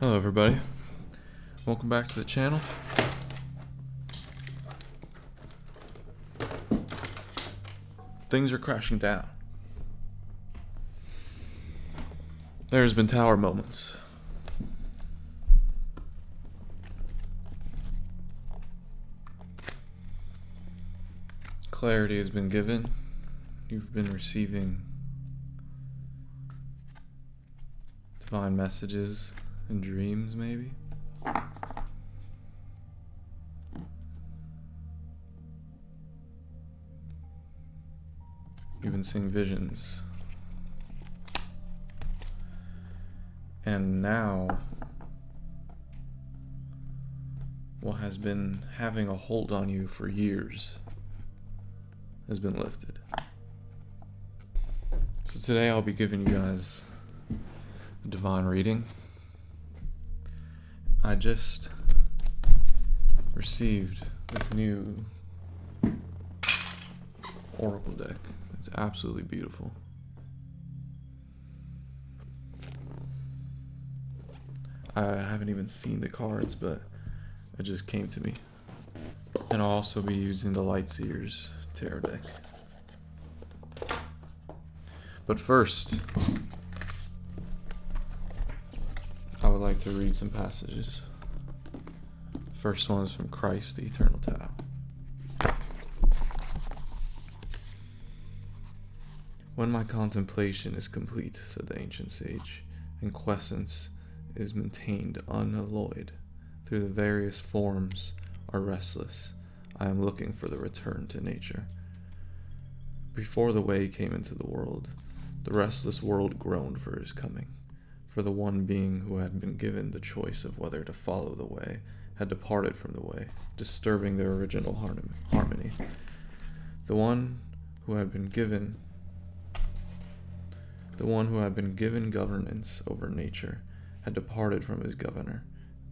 Hello everybody, welcome back to the channel. Things are crashing down. There's been tower moments. Clarity has been given. You've been receiving divine messages and dreams, maybe. You've been seeing visions. And now, what has been having a hold on you for years has been lifted. So today I'll be giving you guys a divine reading. I just received this new oracle deck. It's absolutely beautiful. I haven't even seen the cards, but it just came to me. And I'll also be using the Lightseers tarot deck. But first, I would like to read some passages. First one is from Christ, the Eternal Tao. When my contemplation is complete, said the ancient sage, and quiescence is maintained unalloyed, through the various forms are restless, I am looking for the return to nature. Before the way came into the world, the restless world groaned for his coming, for the one being who had been given the choice of whether to follow the way had departed from the way, disturbing their original harmony. The one who had been given governance over nature had departed from his governor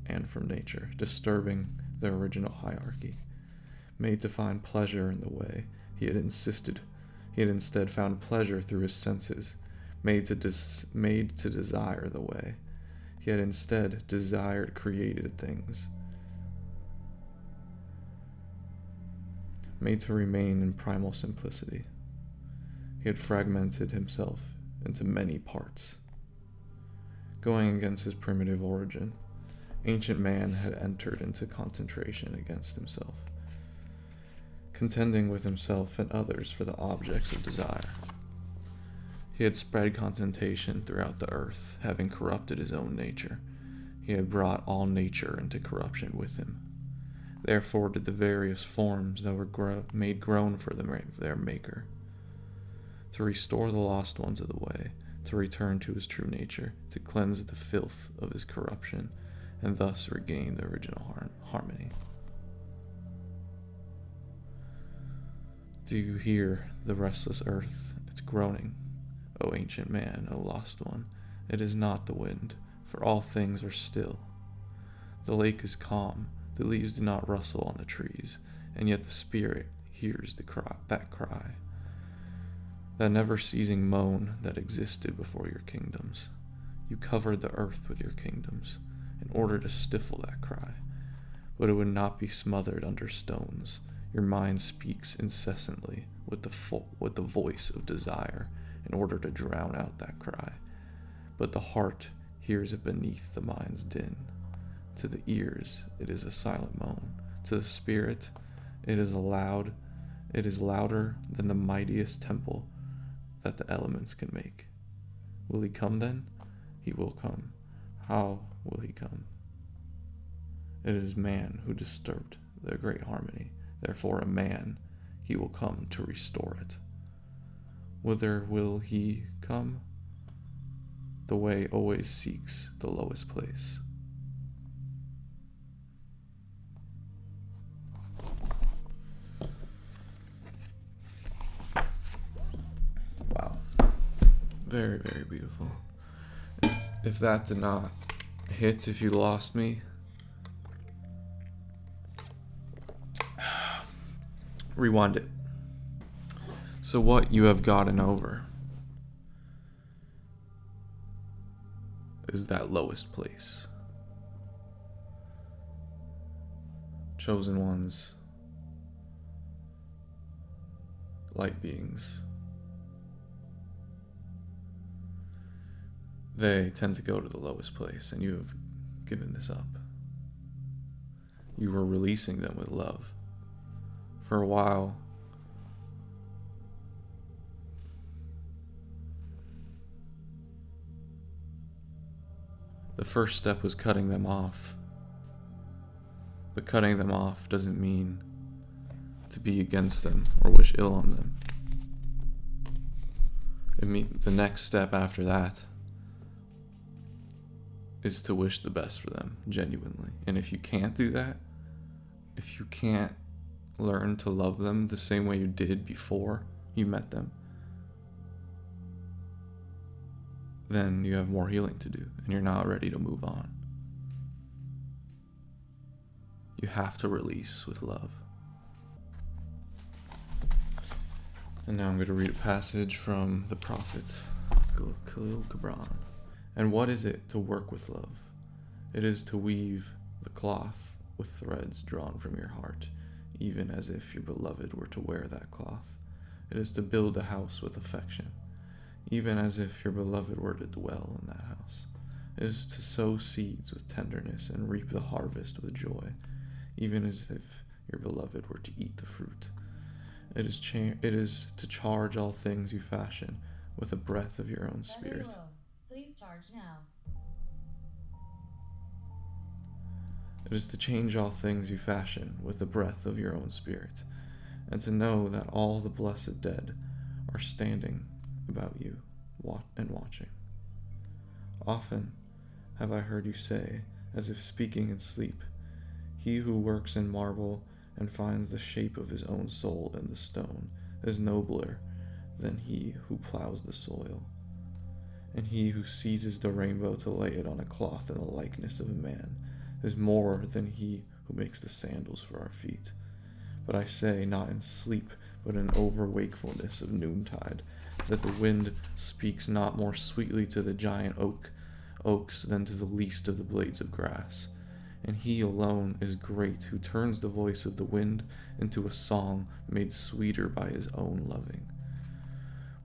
and from nature, disturbing their original hierarchy. Made to find pleasure in the way, he had instead found pleasure through his senses. Made to desire the way, he had instead desired created things. Made to remain in primal simplicity, he had fragmented himself into many parts. Going against his primitive origin, ancient man had entered into concentration against himself, contending with himself and others for the objects of desire. He had spread contentation throughout the earth, having corrupted his own nature. He had brought all nature into corruption with him. Therefore did the various forms that were made groan for their maker, to restore the lost ones of the way, to return to his true nature, to cleanse the filth of his corruption, and thus regain the original harmony. Do you hear the restless earth, its groaning? O ancient man, O lost one, it is not the wind, for all things are still. The lake is calm, the leaves do not rustle on the trees, and yet the spirit hears that cry, that never-ceasing moan that existed before your kingdoms. You covered the earth with your kingdoms, in order to stifle that cry, but it would not be smothered under stones. Your mind speaks incessantly with the voice of desire, in order to drown out that cry, but the heart hears it beneath the mind's din. To the ears it is a silent moan, to the spirit it is louder than the mightiest temple that the elements can make. Will he come then? He will come. How will he come? It is man who disturbed their great harmony, therefore a man, he will come to restore it. Whither will he come? The way always seeks the lowest place. Wow. Very, very beautiful. If that did not hit, if you lost me, rewind it. So what you have gotten over is that lowest place. chosen ones, light beings, they tend to go to the lowest place, and you have given this up. You were releasing them with love. For a while, the first step was cutting them off. But cutting them off doesn't mean to be against them or wish ill on them. The next step after that is to wish the best for them, genuinely. And if you can't do that, if you can't learn to love them the same way you did before you met them, then you have more healing to do, and you're not ready to move on. You have to release with love. And now I'm going to read a passage from the prophet Khalil Gibran. And what is it to work with love? It is to weave the cloth with threads drawn from your heart, even as if your beloved were to wear that cloth. It is to build a house with affection, even as if your beloved were to dwell in that house. It is to sow seeds with tenderness and reap the harvest with joy, even as if your beloved were to eat the fruit. It is to charge all things you fashion with the breath of your own spirit. Please charge now. It is to change all things you fashion with the breath of your own spirit, and to know that all the blessed dead are standing about you and watching. Often have I heard you say, as if speaking in sleep, "He who works in marble and finds the shape of his own soul in the stone is nobler than he who plows the soil. And he who seizes the rainbow to lay it on a cloth in the likeness of a man is more than he who makes the sandals for our feet. But I say, not in sleep, but in over-wakefulness of noontide, that the wind speaks not more sweetly to the giant oaks than to the least of the blades of grass. And he alone is great who turns the voice of the wind into a song made sweeter by his own loving.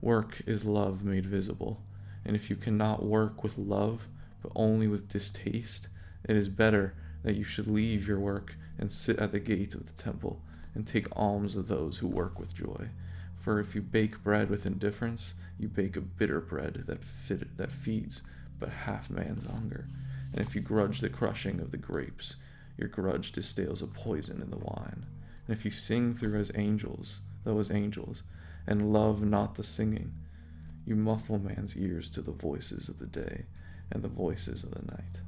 Work is love made visible, and if you cannot work with love, but only with distaste, it is better that you should leave your work and sit at the gate of the temple and take alms of those who work with joy. For if you bake bread with indifference, you bake a bitter bread that feeds but half man's hunger. And if you grudge the crushing of the grapes, your grudge distills a poison in the wine. And if you sing though as angels, and love not the singing, you muffle man's ears to the voices of the day and the voices of the night.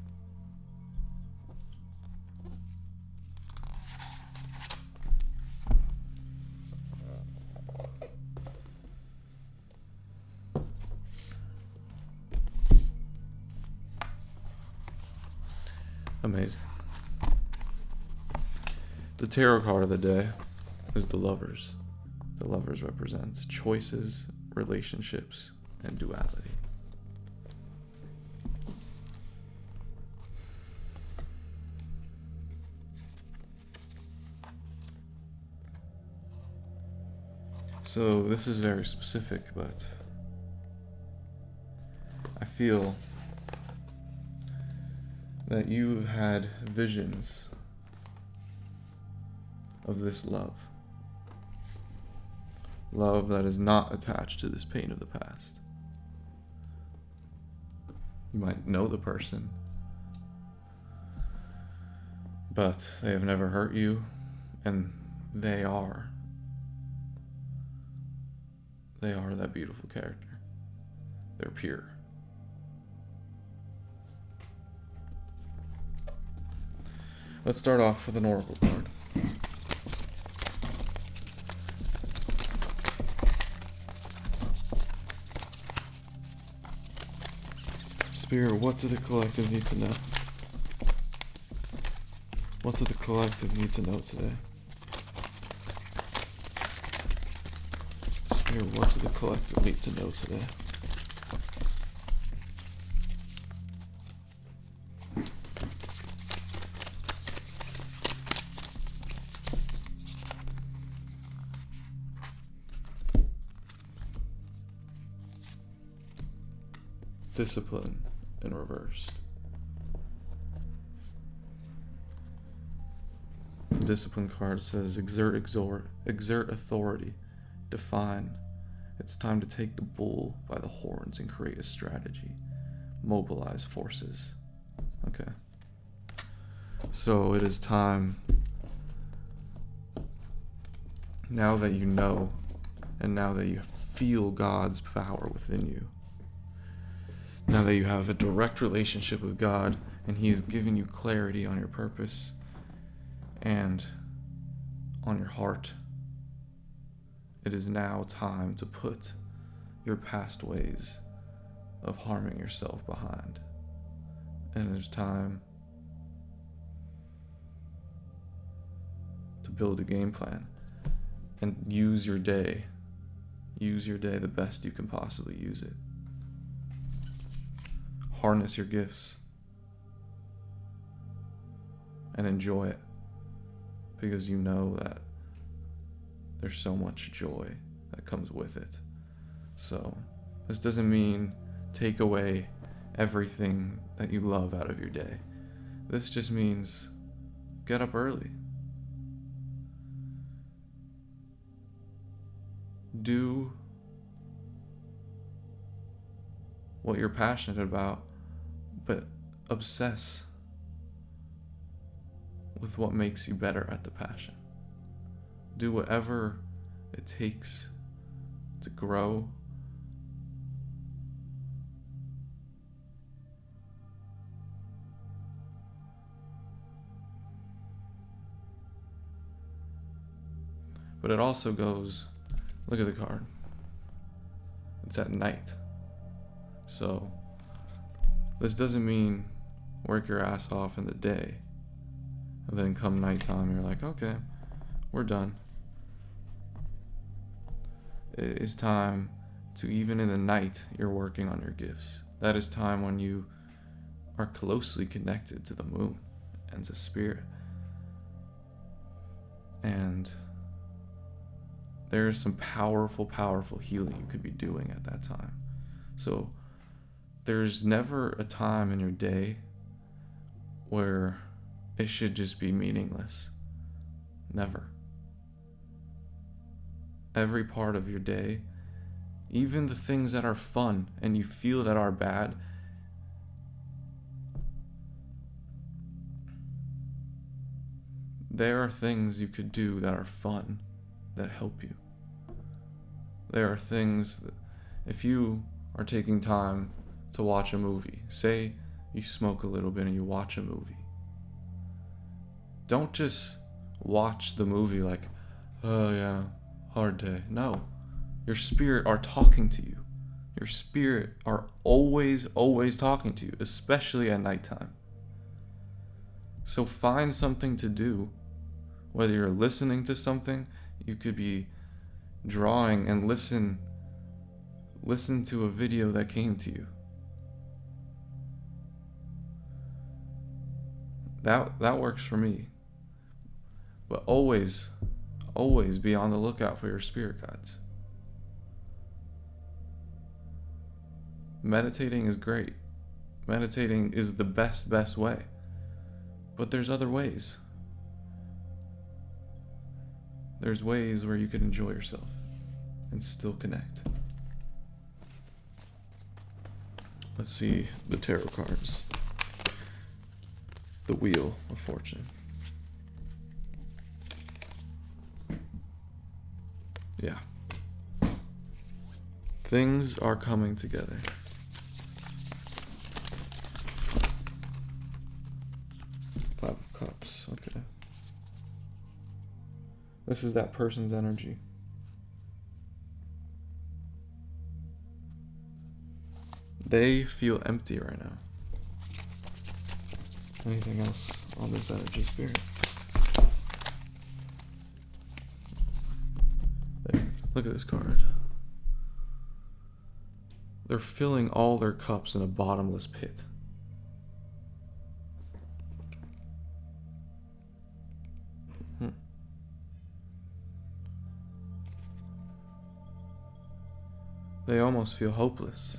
Amazing. The tarot card of the day is the Lovers. The Lovers represents choices, relationships, and duality. So this is very specific, but I feel that you've had visions of this love. Love that is not attached to this pain of the past. You might know the person, but they have never hurt you, and they are that beautiful character. They're pure. Let's start off with an oracle card. Spirit, what do the collective need to know? What do the collective need to know today? Spirit, what do the collective need to know today? discipline in reverse. The discipline card says exert authority, define. It's time to take the bull by the horns and create a strategy. Mobilize forces. Okay. So it is time, now that you know, and now that you feel God's power within you, now that you have a direct relationship with God and He has given you clarity on your purpose and on your heart, it is now time to put your past ways of harming yourself behind. And it is time to build a game plan and use your day. Use your day the best you can possibly use it. Harness your gifts and enjoy it, because you know that there's so much joy that comes with it. So this doesn't mean take away everything that you love out of your day. This just means get up early. Do what you're passionate about, but obsess with what makes you better at the passion. Do whatever it takes to grow. But it also goes, look at the card. It's at night. So this doesn't mean work your ass off in the day, and then come nighttime you're like, okay, we're done. It is time to, even in the night, you're working on your gifts. That is time when you are closely connected to the moon and to spirit. And there is some powerful, powerful healing you could be doing at that time. So there's never a time in your day where it should just be meaningless. Never. Every part of your day, even the things that are fun and you feel that are bad, there are things you could do that are fun, that help you. There are things that, if you are taking time to watch a movie, say you smoke a little bit and you watch a movie, don't just watch the movie like, oh yeah, hard day. No, your spirit are talking to you. Your spirit are always talking to you, especially at nighttime. So find something to do. Whether you're listening to something, you could be drawing and listen to a video that came to you. That works for me. But always be on the lookout for your spirit guides. Meditating is great. Meditating is the best way. But there's other ways. There's ways where you can enjoy yourself and still connect. Let's see the tarot cards. The Wheel of Fortune. Yeah. Things are coming together. Five of Cups, okay. This is that person's energy. They feel empty right now. Anything else on this energy, Spirit? Hey, look at this card. They're filling all their cups in a bottomless pit. They almost feel hopeless.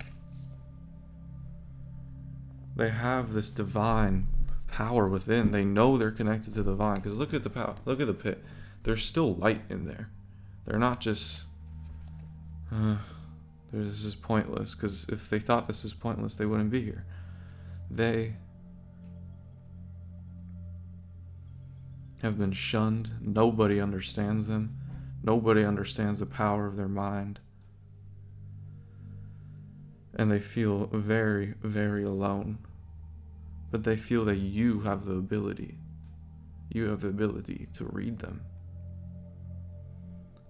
They have this divine power within. They know they're connected to the divine. Because look at the power. Look at the pit. There's still light in there. They're not just... this is pointless. Because if they thought this was pointless, they wouldn't be here. They have been shunned. Nobody understands them. Nobody understands the power of their mind. And they feel very, very alone. But they feel that you have the ability. You have the ability to read them.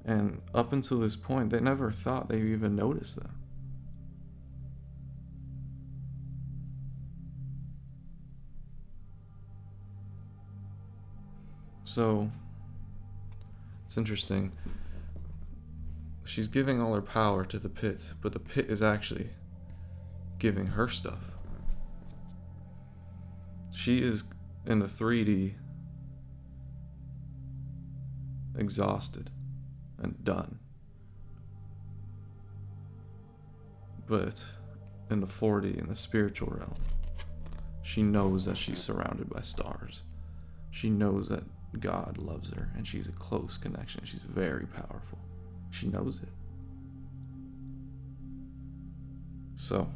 And up until this point, they never thought they even noticed them. So, it's interesting. She's giving all her power to the pit, but the pit is actually giving her stuff. She is in the 3D exhausted and done. But in the 4D, in the spiritual realm, she knows that she's surrounded by stars. She knows that God loves her and she's a close connection. She's very powerful. She knows it. So,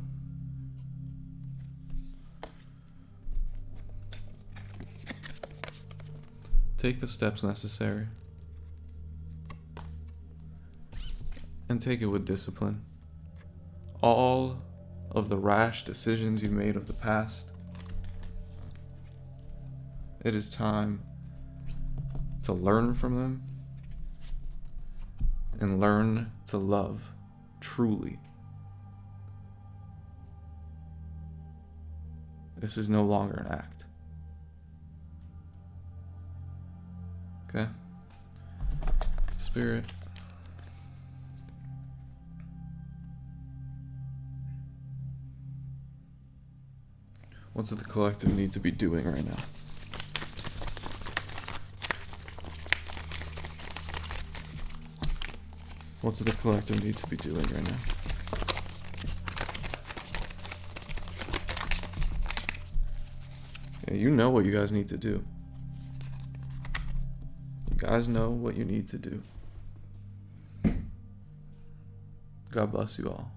take the steps necessary and take it with discipline. All of the rash decisions you made of the past, it is time to learn from them and learn to love truly. This is no longer an act. Okay? Spirit. What's the collective need to be doing right now? What's the collective need to be doing right now? Yeah, you know what you guys need to do. You guys know what you need to do. God bless you all.